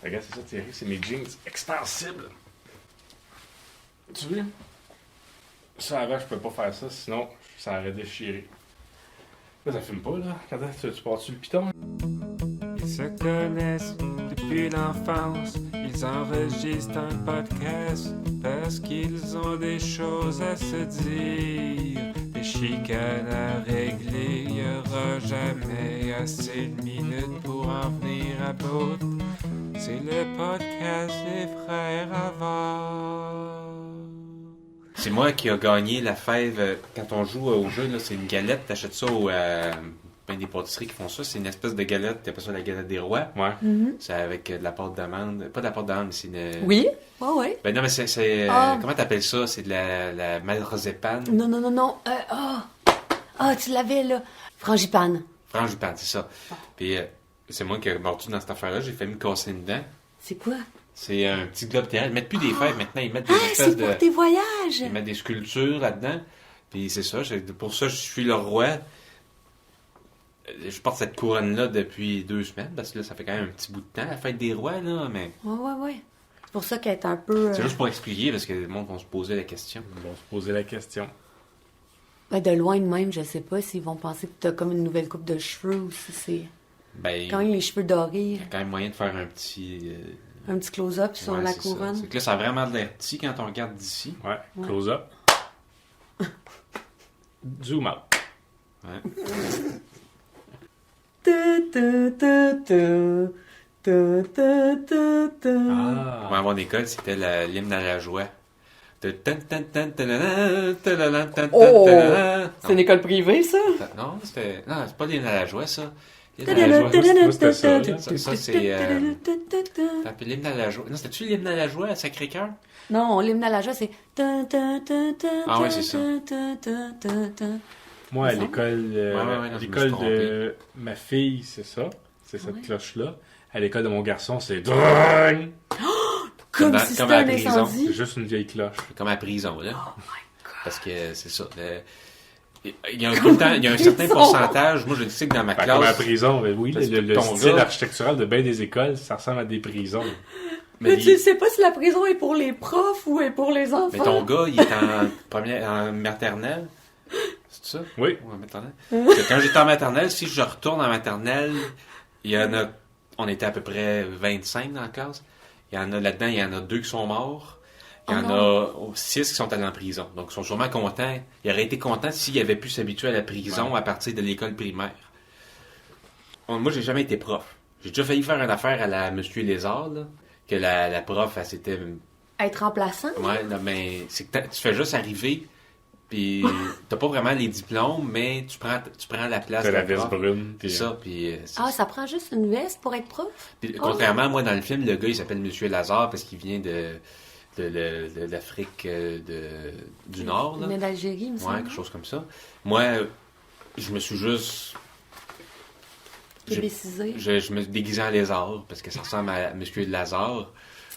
Regarde, c'est ça, Thierry, c'est mes jeans extensibles. Tu vois? Ça, avant, je peux pas faire ça, sinon, ça aurait déchiré. Là, ça fume pas, là. Attends, tu pars-tu le piton? Ils se connaissent depuis l'enfance. Ils enregistrent un podcast parce qu'ils ont des choses à se dire. Des chicanes à régler. Il y aura jamais assez de minutes pour en venir à bout. C'est le podcast des frères Avard. C'est moi qui a gagné la fève. Quand on joue au jeu, là, c'est une galette. T'achètes ça au ben des pâtisseries qui font ça. C'est une espèce de galette. T'appelles ça la galette des rois. Ouais. Mm-hmm. C'est avec de la pâte d'amande. Pas de la pâte d'amande, mais c'est une... Oui? Oui. Ben non, mais c'est comment t'appelles ça? C'est de la marzipan. Non. Tu l'avais, là. Frangipane. Frangipane, c'est ça. Puis c'est moi qui ai mordu dans cette affaire-là. J'ai failli me casser une dent. C'est quoi? C'est un petit globe terrestre. Ils mettent plus des fèves maintenant. Ils mettent des espèces c'est pour tes voyages! Ils mettent des sculptures là-dedans. Puis c'est ça. Pour ça, je suis le roi. Je porte cette couronne-là depuis 2 semaines. Parce que là, ça fait quand même un petit bout de temps, la fête des rois, là. Mais Ouais. C'est pour ça qu'elle est un peu... c'est juste pour expliquer, parce que le monde va se poser la question. Ils vont se poser la question. Ben, de loin de même, je sais pas s'ils vont penser que t'as comme une nouvelle coupe de cheveux ou si c'est... Ben, Quand même les cheveux dorés. il y a quand même moyen de faire un petit... Un petit close-up sur ouais, la c'est couronne. Ça. C'est que là, ça a vraiment de l'air petit quand on regarde d'ici. Ouais, close up. Zoom out. Ouais. Ah. Moi, à mon école, c'était l'hymne à la joie. Oh! C'est une Non, école privée, ça? non, c'est pas l'hymne à la joie, ça. L'hymne à la la joie, joie. moi, c'était ça, là. Ça, c'est... T'as appelé l'hymne à la joie. Non, c'était-tu l'hymne à la joie à Sacré-Cœur? Non, l'hymne à la joie, c'est... Ah ouais, c'est ça. Moi, à C'est ça? l'école, Ouais, non, l'école je me suis de ma fille, c'est ça. C'est cette Ouais. cloche-là. À l'école de mon garçon, c'est drang! Comme Comme si comme c'était à un la prison. C'est incendie. juste une vieille cloche. Comme à la prison, là. Oh my God. Parce que c'est ça. Il y a tout le temps, il y a un certain Prison. pourcentage. Moi, je sais que dans ma Fait comme à la classe... prison, ben oui, Parce que le ton style gars- architectural de bien des écoles, ça ressemble à des prisons. Mais tu sais pas si la prison est pour les profs ou est pour les enfants. Mais ton gars, il est en maternelle. C'est ça? Oui. Ou en maternelle? Parce que quand j'étais en maternelle, si je retourne en maternelle, il y en a... On était à peu près 25 dans la classe. Il y en a là-dedans, il y en a 2 qui sont morts. Il y en a 6 qui sont allés en prison. Donc, ils sont sûrement contents. Ils auraient été contents s'ils avaient pu s'habituer à la prison à partir de l'école primaire. Moi, j'ai jamais été prof. J'ai déjà failli faire une affaire à la Monsieur Lézard, là, que la prof, elle s'était... Être remplaçant? Ouais, non, mais c'est que tu fais juste arriver, puis t'as pas vraiment les diplômes, mais tu prends la place C'est de la la veste prof. brune. C'est puis, ça, puis... Ah, ça prend juste une veste pour être prof? Puis, contrairement, moi, dans le film, le gars, il s'appelle Monsieur Lazare parce qu'il vient de l'Afrique du Nord, là. Mais d'Algérie, il me Ouais, semble. quelque chose comme ça. Moi, je me suis juste... Québécisé. Je me suis déguisé en lézard parce que ça ressemble à Monsieur Lazare.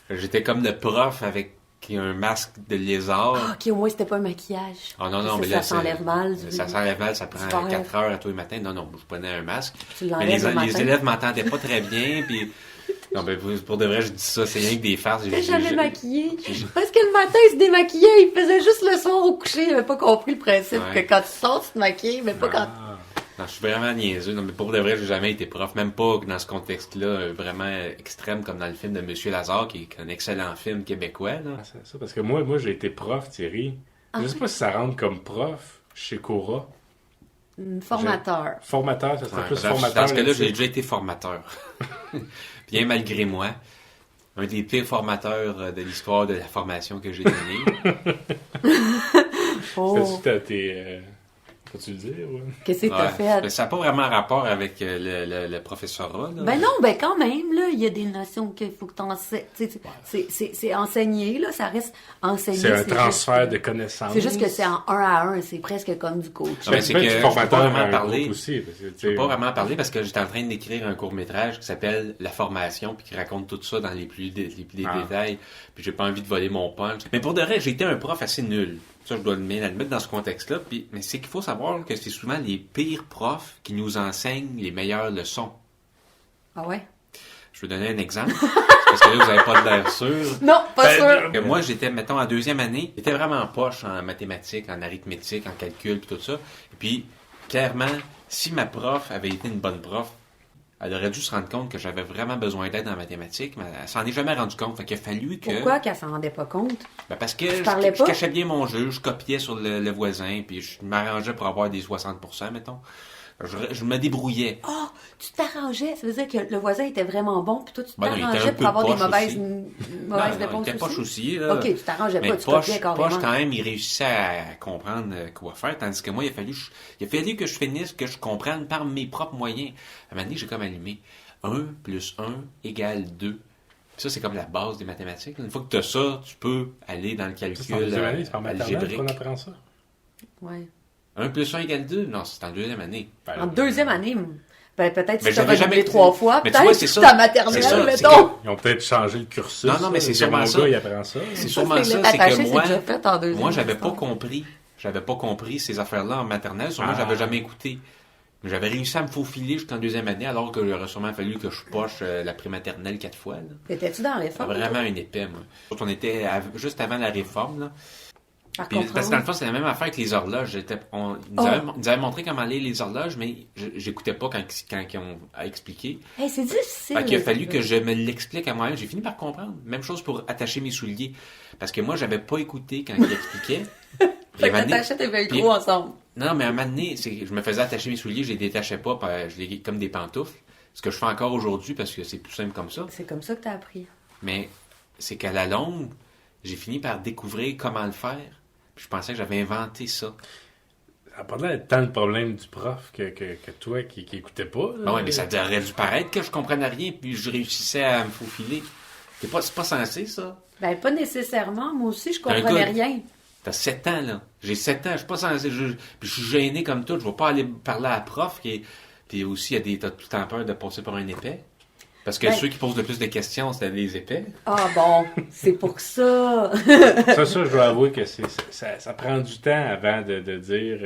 J'étais comme le prof avec un masque de lézard. Ah, ok, au moins c'était pas un maquillage. Ah non, mais ça là, s'enlève mal. Ça s'enlève mal, ça prend faire. 4 heures à tous les matins. Non, je prenais un masque. Tu Mais l'enlèves le matin. les élèves m'entendaient pas très bien, puis... Non, mais pour de vrai, je dis ça, c'est rien que des farces. T'es jamais maquillé. Parce que le matin, il se démaquillait, il faisait juste le soir au coucher. Il avait pas compris le principe Ouais. que quand tu sors, tu te maquilles, mais pas quand... Ah. Non, je suis vraiment niaiseux. Non, mais pour de vrai, j'ai jamais été prof. Même pas dans ce contexte-là, vraiment extrême, comme dans le film de Monsieur Lazare, qui est un excellent film québécois, là. Ah, c'est ça, parce que moi j'ai été prof, Thierry. Je sais pas si ça rentre comme prof chez Cora. Formateur. Formateur, ça serait Ouais, plus dans formateur. ce cas-là, là-dessus. j'ai déjà été formateur. Bien malgré moi. Un des pires formateurs de l'histoire de la formation que j'ai donnée. Oh, Fais-tu t'as tes... Faut-tu le dire? Ouais? qu'est-ce que t'as Ouais. fait? Mais ça n'a pas vraiment rapport avec le professorat, là. Ben non, ben quand même, là, il y a des notions qu'il faut que t'enseignes. C'est enseigné, là, ça reste enseigné. C'est un juste transfert que- de connaissances. C'est juste que c'est en 1 à 1, c'est presque comme du coach. Ah, ben, Tu c'est peux que être je peux formateur pas vraiment à un parler. groupe aussi. Parce que, tu Je peux sais, pas vraiment en parler parce que j'étais en train d'écrire un court-métrage qui s'appelle La formation, puis qui raconte tout ça dans les plus détails. Puis j'ai pas envie de voler mon punch. Mais pour de vrai, j'ai été un prof assez nul. Ça, je dois bien l'admettre dans ce contexte-là. Mais c'est qu'il faut savoir que c'est souvent les pires profs qui nous enseignent les meilleures leçons. Ah ouais? Je vais donner un exemple, parce que là, vous n'avez pas de l'air sûr. Non, pas sûr. Que moi, j'étais, mettons, en deuxième année, j'étais vraiment poche en mathématiques, en arithmétique, en calcul, puis tout ça. Et puis, clairement, si ma prof avait été une bonne prof, elle aurait dû se rendre compte que j'avais vraiment besoin d'aide en mathématiques, mais elle s'en est jamais rendu compte. Fait qu'il a fallu que... Pourquoi qu'elle s'en rendait pas compte? Ben parce que parlais je pas? cachais bien mon jeu, je copiais sur le voisin, puis je m'arrangeais pour avoir des 60%, mettons. Je me débrouillais. Ah, tu t'arrangeais. Ça veut dire que le voisin était vraiment bon, puis toi, tu Ben non, il était un t'arrangeais peu pour avoir des poche mauvaises aussi. mauvaises Non, réponses il était poche aussi. aussi, là. OK, tu t'arrangeais Mais pas, tu poche, copiais carrément. poche, quand même, il réussissait à comprendre quoi faire, tandis que moi, il a fallu que je finisse, que je comprenne par mes propres moyens. À un moment donné, j'ai comme allumé 1 plus 1 égale 2. Ça, c'est comme la base des mathématiques. Une fois que tu as ça, tu peux aller dans le C'est en calcul deuxième année, c'est en maternelle algébrique. qu'on apprend ça. Ouais. 1 plus 1 égale 2? Non, c'est en deuxième année. Ben, En deuxième année, ben, peut-être Mais si tu j'avais as jamais- 3 fois, Mais tu vois, peut-être c'est que ça. ta C'est maternelle, ça, c'est mettons. Ils ont peut-être changé le cursus. Non, non, mais c'est sûrement Mon ça. gars, il apprend ça. C'est sûrement que ça, le c'est attaché, que c'est moi, déjà fait en deuxième moi, j'avais pas histoire. compris. J'avais pas compris ces affaires-là en maternelle. Sûrement, j'avais jamais écouté. Mais j'avais réussi à me faufiler jusqu'en deuxième année, alors qu'il aurait sûrement fallu que je poche la prématernelle 4 fois. Là. Étais-tu dans la C'était réforme? vraiment une épée, moi. On était juste avant la réforme, là. Par Puis, contre, parce que dans le fond, c'est la même affaire que les horloges. Ils nous avaient montré comment aller les horloges, mais j'écoutais pas quand ils ont expliqué. hey, c'est difficile. Fait qu'il a fallu que je me l'explique à moi-même. J'ai fini par comprendre. Même chose pour attacher mes souliers. Parce que moi, j'avais pas écouté quand il expliquait. Puis, Fait que à un moment donné- t'attachais tes velcro puis- ensemble. Non, mais à un moment donné, je me faisais attacher mes souliers, je les détachais pas, puis je les comme des pantoufles. Ce que je fais encore aujourd'hui parce que c'est plus simple comme ça. C'est comme ça que t'as appris. Mais c'est qu'à la longue, j'ai fini par découvrir comment le faire. Puis je pensais que j'avais inventé ça. Ça n'a pas l'air d'être tant le problème du prof que toi qui écoutais pas. là. Ah ouais, mais ça aurait dû paraître que je comprenais rien, puis je réussissais à me faufiler. C'est pas censé, ça. Ben, pas nécessairement. Moi aussi, je Un comprenais gars- rien. T'as 7 ans, là. J'ai 7 ans, je suis pas censé... Puis je suis gêné comme tout, je vais pas aller parler à la prof. Puis aussi, t'as tout le temps peur de passer par un épais. Parce que Ben- ceux qui posent le plus de questions, c'est les épais. Ah bon, c'est pour ça. Ça, je dois avouer que ça prend du temps avant de dire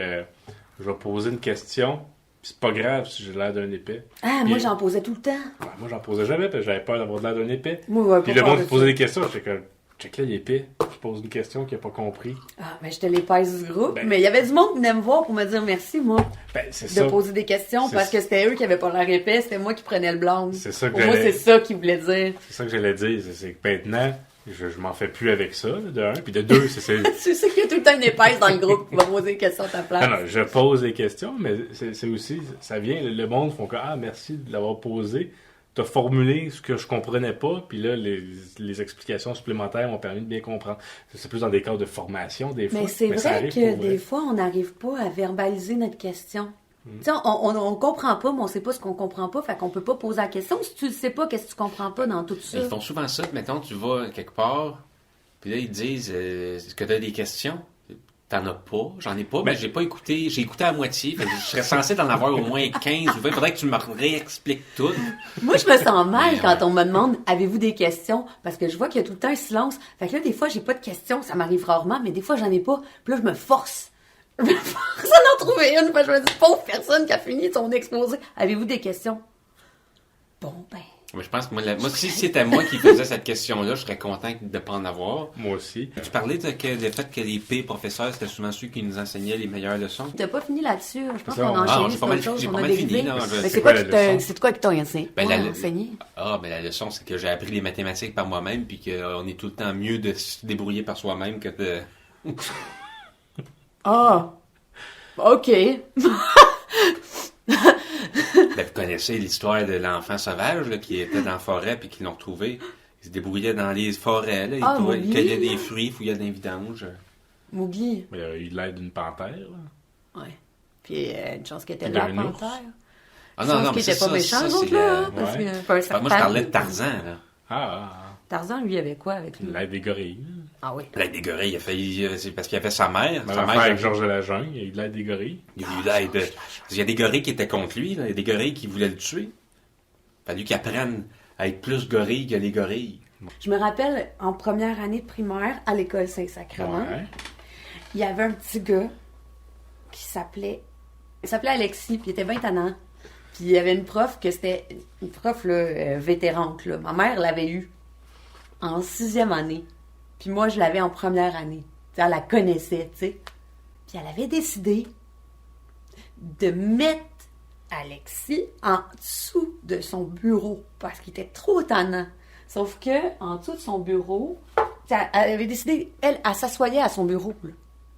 je vais poser une question, puis c'est pas grave si j'ai l'air d'un épais. Ah, Puis- moi, j'en posais tout le temps. Ouais, moi, j'en posais jamais parce que j'avais peur d'avoir l'air d'un épais. Moi, Puis le monde qui posait des questions, j'étais comme check là, il est épais. Je pose une question qu'il n'a pas compris. Ah, ben, j'étais l'épaisse du groupe. Ben- mais il y avait du monde qui venait me voir pour me dire merci, moi, Ben, c'est de ça. poser des questions C'est- parce que c'était eux qui avaient pas l'air épais, c'était moi qui prenais le blanc. C'est ça que Pour moi, j'allais- c'est ça qu'ils voulaient dire. C'est ça que j'allais dire. C'est que maintenant, je m'en fais plus avec ça, là, de un. Puis de deux, c'est. C'est ça qu'il y a tout le temps une épaisse dans le groupe qui va poser des questions à ta place. Non, non, je pose des questions, mais c'est aussi, ça vient, le monde font que, ah, merci de l'avoir posé. T'as formulé ce que je comprenais pas, puis là, les explications supplémentaires m'ont permis de bien comprendre. C'est plus dans des cas de formation, des fois. Mais c'est ça vrai arrive que pour vrai. des fois, on n'arrive pas à verbaliser notre question. Tu sais, on comprend pas, mais on sait pas ce qu'on comprend pas, fait qu'on peut pas poser la question. Si tu le sais pas, qu'est-ce que tu comprends pas dans tout ça? Ils font souvent ça. Mettons, tu vas quelque part, puis là, ils te disent est-ce que tu as des questions? T'en as pas, j'en ai pas, mais j'ai pas écouté, j'ai écouté à moitié. Fait que je serais censé d'en avoir au moins 15 ou 20. Faudrait que tu me réexpliques tout. Moi, je me sens mal Mais quand ouais. on me demande avez-vous des questions? Parce que je vois qu'il y a tout le temps un silence. Fait que là, des fois, j'ai pas de questions. Ça m'arrive rarement, mais des fois, j'en ai pas. Puis là, je me force. Je me force à en trouver une. Fait que je me dis, pauvre personne qui a fini son exposé. Avez-vous des questions? Bon, ben. Mais je pense que moi si c'était moi qui faisais cette question-là, je serais content de ne pas en avoir. Moi aussi. Tu parlais du fait que les pires professeurs, c'était souvent ceux qui nous enseignaient les meilleures leçons. T'as pas fini là-dessus. Je pense Ça, qu'on a on- enchaîné j'ai sur pas mal- autre chose. j'ai On pas a mal fini, dérivé. là. Mais C'est quoi la leçon? c'est quoi que t'as enseigné? Ben, Ouais, la- enseigné? Mais la leçon, c'est que j'ai appris les mathématiques par moi-même, puis qu'on est tout le temps mieux de se débrouiller par soi-même que de... Ah! OK. Ben, vous connaissez l'histoire de l'enfant sauvage là, qui était dans la forêt puis qui l'ont retrouvé. Il se débrouillait dans les forêts, là. Ah, Il Mowgli. cueillait des fruits, fouillait dans les vidanges. Mowgli. Mais il a eu l'aide d'une panthère. Là. Ouais. Puis une chance qu'elle était Puis là, un la ours. panthère. Ah Chance mais qu'ils c'est étaient pas ça, méchants, ça, les c'est autres, là. la- Hein, parce Ouais. que pas un serpent. Moi, je parlais de Tarzan, là. Tarzan, lui, avait quoi avec lui? L'aide des gorilles. Là. Ah oui. L'aide des gorilles, il a failli... c'est parce qu'il y avait sa mère. Même Sa affaire mère, avec Georges de la Jungle, il a eu de l'aide des gorilles. il a eu l'aide. Il y a des gorilles qui étaient contre lui, là. Il y a des gorilles qui voulaient le tuer. Il a fallu qu'il apprenne à être plus gorille que les gorilles. Je me rappelle, en première année de primaire, à l'école Saint-Sacrement, Ouais. il y avait un petit gars qui s'appelait... Il s'appelait Alexis, puis il était bien tannant. Puis il y avait une prof que c'était une prof là, vétérante. Là. Ma mère l'avait eue en 6e année. Puis moi, je l'avais en première année. T'sais, elle la connaissait, tu sais. Puis elle avait décidé de mettre Alexis en dessous de son bureau parce qu'il était trop tannant. Sauf que en dessous de son bureau, elle avait décidé, elle s'assoyait à son bureau, là.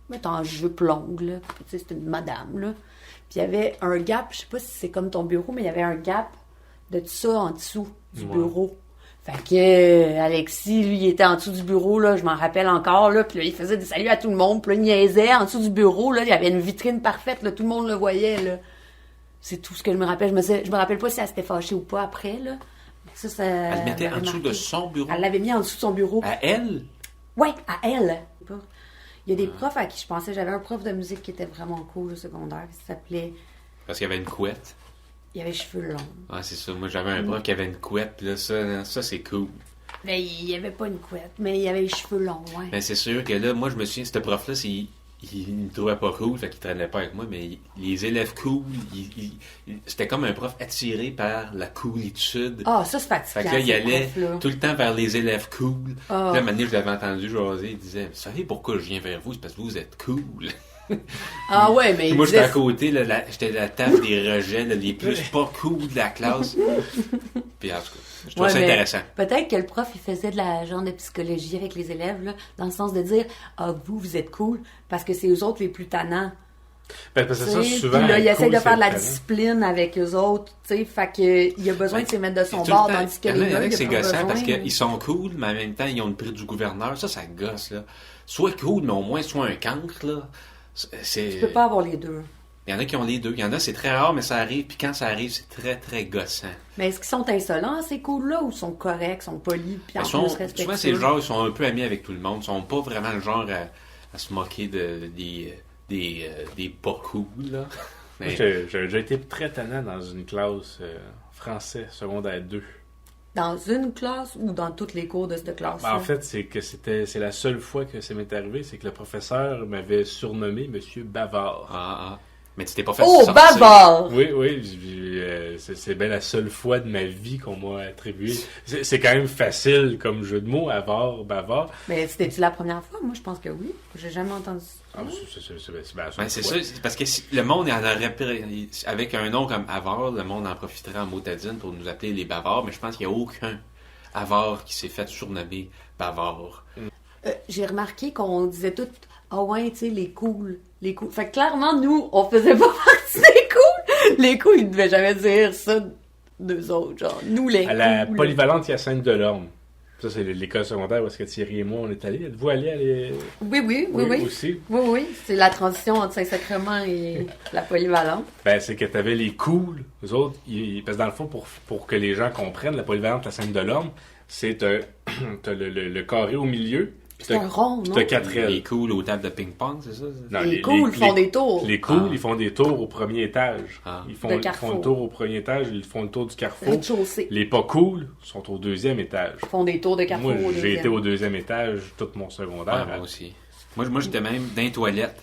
Mettre en jupe longue, là. Tu sais, c'était une madame, là. Puis il y avait un gap, je sais pas si c'est comme ton bureau, mais il y avait un gap de tout ça en dessous du bureau. Fait que Alexis, lui, il était en dessous du bureau, là, je m'en rappelle encore, là, puis là, il faisait des saluts à tout le monde, puis là, il niaisait en dessous du bureau, là, il y avait une vitrine parfaite, là, tout le monde le voyait, là. C'est tout ce que je me rappelle. Je me rappelle pas si elle s'était fâchée ou pas après, là. Mais ça Elle le mettait en dessous de son bureau. Elle l'avait mis en dessous de son bureau. À elle? Oui, à elle. Il y a des profs à qui je pensais, j'avais un prof de musique qui était vraiment cool au secondaire, qui s'appelait... Parce qu'il y avait une couette. Il avait les cheveux longs. Ah, c'est ça. Moi, j'avais un prof qui avait une couette, puis là, ça c'est cool. Mais il n'y avait pas une couette, mais il avait les cheveux longs, ouais. Mais c'est sûr que là, moi, je me souviens, ce prof-là, il me trouvait pas cool, fait qu'il traînait pas avec moi, mais les élèves cool, c'était comme un prof attiré par la coolitude. Ah, ça, c'est fatigant. Fait que là, il allait prof-là. tout le temps vers les élèves cool. Ah. Puis là, un moment donné, je l'avais entendu jaser, il disait, vous savez pourquoi je viens vers vous? C'est parce que vous êtes cool. Ah ouais, mais Moi, j'étais à côté, là, j'étais la table des rejets, là, les plus pas cool de la classe. Puis en tout cas, je trouve ça intéressant. Peut-être que le prof, il faisait de la genre de psychologie avec les élèves, là, dans le sens de dire, ah, vous êtes cool, parce que c'est eux autres les plus tannants. Ben, parce que ça, souvent. Puis là, il essaie cool, de faire de la c'est discipline avec eux autres, tu sais, fait que il a besoin de se mettre de son Tout bord, le temps, tandis que il y en a- les il y en a gars, que c'est il a pas gossant besoin. parce qu'ils sont cool, mais en même temps, ils ont le prix du gouverneur. Ça gosse, là. Sois cool, mais au moins, sois un cancre, là. Tu peux pas avoir les deux. Il y en a qui ont les deux. Il y en a, c'est très rare, mais ça arrive. Puis quand ça arrive, c'est très, très gossant. Mais est-ce qu'ils sont insolents, ces cools-là, ou sont corrects, sont polis, puis en plus respectueux? Souvent, c'est le genre, ils sont un peu amis avec tout le monde. Ils sont pas vraiment le genre à se moquer des pas cool, là. Moi, Mais, j'avais déjà été très tannant dans une classe français, secondaire 2. Dans une classe ou dans toutes les cours de cette classe-là? Ben, en fait, c'est la seule fois que ça m'est arrivé, c'est que le professeur m'avait surnommé Monsieur Bavard. mais tu t'es pas fait Oh, sortir. bavard! Oui, c'est bien la seule fois de ma vie qu'on m'a attribué. C'est quand même facile comme jeu de mots, avare, bavard. Mais c'était-tu la première fois? Moi, je pense que oui. J'ai jamais entendu ça. Ah, c'est bien la seule Ben, c'est fois. ça, c'est parce que si le monde en aurait avec un nom comme Avare, le monde en profiterait en motadine pour nous appeler les bavards, mais je pense qu'il n'y a aucun Avare qui s'est fait surnommer Bavard. J'ai remarqué qu'on disait tout, ah ouais, tu sais, les cools. Fait que clairement, nous, on faisait pas partie des cools. Les cools, ils devaient jamais dire ça d'eux autres, genre, nous les À la cools. polyvalente Hyacinthe de l'Orme. Ça, c'est l'école secondaire où est-ce que Thierry et moi, on est allés. Êtes-vous allés aller... Oui. aussi. Oui, c'est la transition entre Saint-Sacrement et la polyvalente. Ben, c'est que t'avais les cools. Eux autres, parce que dans le fond, pour que les gens comprennent, la polyvalente Hyacinthe de l'Orme, c'est t'as le carré au milieu. C'est un rond, non? T'as 4 Les ailes. cool aux tables de ping-pong, c'est ça? Non, Les cools font des tours. Les cools, Ah. ils font des tours au premier étage. Ah. Ils font De le carrefour. tour au premier étage, ils font le tour du carrefour. Rez-de-chaussée. Les pas cool sont au deuxième étage. Ils font des tours de carrefour Moi, au j'ai deuxième. été au deuxième étage tout mon secondaire. Ouais, moi aussi. Moi, j'étais même dans les toilettes.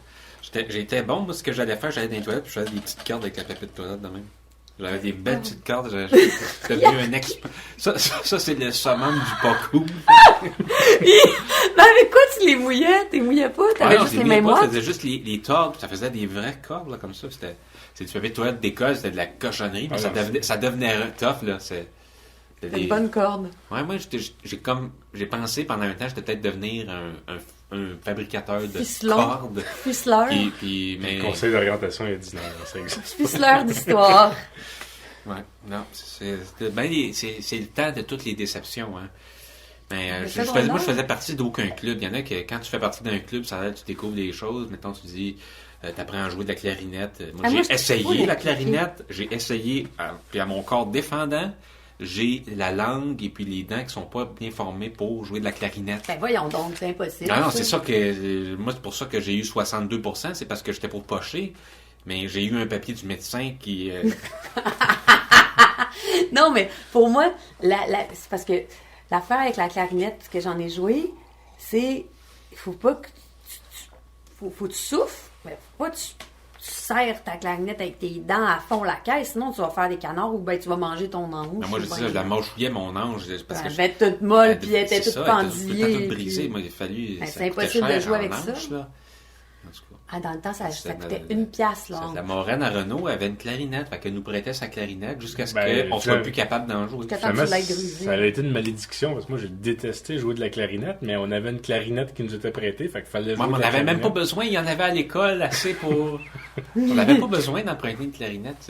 J'étais bon, moi, ce que j'allais faire, j'allais dans les toilettes, puis je faisais des petites cartes avec la papier de toilette de même. J'avais des belles petites cartes, j'étais devenu un expert. Ça, c'est le summum du pas cool. Mais avec quoi tu les mouillais? T'es mouillais pas? T'avais Ouais, non, juste je les les mains mouillais pas, je moites? faisais juste les cordes, puis ça faisait des vraies cordes, là, comme ça. C'est du papier de toilette d'école, c'était de la cochonnerie, mais Ah, non, ça devenait tough, là. C'était C'était une bonne corde. Ouais, moi, j'ai pensé pendant un temps, j'étais peut-être devenir un fabricateur de Ficelon. cordes. Ficeleur. Mais... Le conseil d'orientation il a dit non, ça existe. Ficeleur d'histoire. Ouais, non, c'est le temps de toutes les déceptions, hein. Mais moi, je faisais partie d'aucun club. Il y en a que quand tu fais partie d'un club, ça a l'air que tu découvres des choses. Mettons, tu dis, t'apprends à jouer de la clarinette. Moi, j'ai essayé la clarinette. J'ai essayé, puis à mon corps défendant, j'ai la langue et puis les dents qui sont pas bien formées pour jouer de la clarinette. Ben voyons donc, c'est impossible. Non, c'est ça que... Moi, c'est pour ça que j'ai eu 62%. C'est parce que j'étais pour pocher. Mais j'ai eu un papier du médecin qui... Non, mais pour moi, c'est parce que l'affaire avec la clarinette, ce que j'en ai joué, c'est... Il faut pas que faut que tu souffles, mais faut pas que tu serres ta clarinette avec tes dents à fond la caisse, sinon tu vas faire des canards ou ben tu vas manger ton ange. Non, moi, je dis ça, je la mâchouillais, mon ange. Parce que Elle avait toute molle, puis elle était c'est toute ça, pendillée. Elle était toute puis- brisée. Moi, il a fallu. Ben, ça c'est coûtait impossible de cher jouer en avec ça. ange, là. En tout cas. Ah, dans le temps, ça C'était coûtait la- 1 piastre, là. La moraine à Renault avait une clarinette, fait qu'elle nous prêtait sa clarinette jusqu'à ce Ben, qu'on soit plus capable d'en jouer. Jusqu'à temps que Finalement, tu l'aies grusé. ça a été une malédiction parce que moi j'ai détesté jouer de la clarinette, mais on avait une clarinette qui nous était prêtée, fait qu'il fallait jouer. Moi, on de la n'avait même pas clarinette. besoin, il y en avait à l'école assez pour. On n'avait pas besoin d'emprunter une clarinette.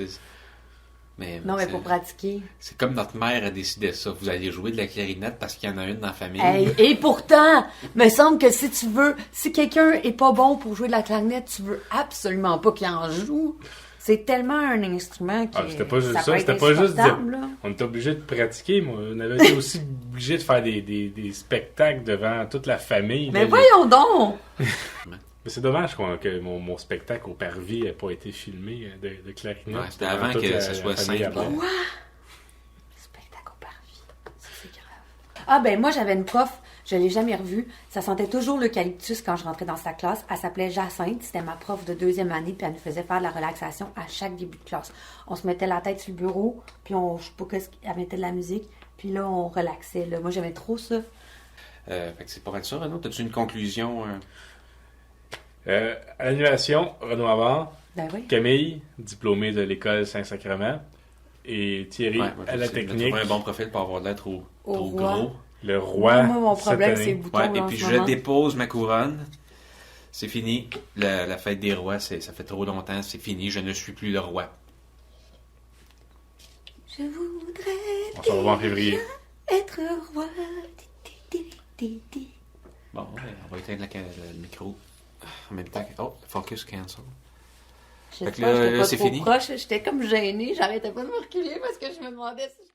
Mais, Non, mais c'est- pour pratiquer. C'est comme notre mère a décidé ça. Vous allez jouer de la clarinette parce qu'il y en a une dans la famille. Hey, et pourtant, me semble que si quelqu'un est pas bon pour jouer de la clarinette, tu veux absolument pas qu'il en joue. C'est tellement un instrument qui Ah, c'était pas juste peut ça, être c'était pas juste insupportable, là. On était obligé de pratiquer, moi. On avait été aussi obligé de faire des spectacles devant toute la famille. Mais là. voyons donc! Mais c'est dommage que mon spectacle au Parvis n'ait pas été filmé de clarinette. Ouais, c'était devant avant toute que la ça soit famille simple. après. Spectacle au Parvis. Ça, c'est grave. Ah, ben, moi, j'avais une prof, je l'ai jamais revue. Ça sentait toujours l'eucalyptus quand je rentrais dans sa classe. Elle s'appelait Jacinthe. C'était ma prof de 2e année, puis elle nous faisait faire de la relaxation à chaque début de classe. On se mettait la tête sur le bureau, puis je sais pas elle mettait de la musique, puis là, on relaxait, là. Moi, j'aimais trop ça. Fait que c'est pour être ça, Renaud. T'as-tu une conclusion? À l'animation, Renaud Havard, Ben oui. Camille, diplômée de l'école Saint-Sacrement, et Thierry Ouais, moi, à la j'essaie de technique, trouver un bon profil pour avoir l'air trop Au roi. gros. le roi. Moi, mon cette problème, année. c'est les boutons, Ouais, là, et en puis ce je moment. dépose ma couronne. C'est fini. La fête des rois, ça fait trop longtemps. C'est fini. Je ne suis plus le roi. Je voudrais On se revoit en février. être roi. Bon, ouais, on va éteindre le micro. En même temps que... Oh, focus cancel. Je sais Fait que pas, là, j'étais pas c'est trop fini. proche, j'étais comme gênée, j'arrêtais pas de me reculer parce que je me demandais si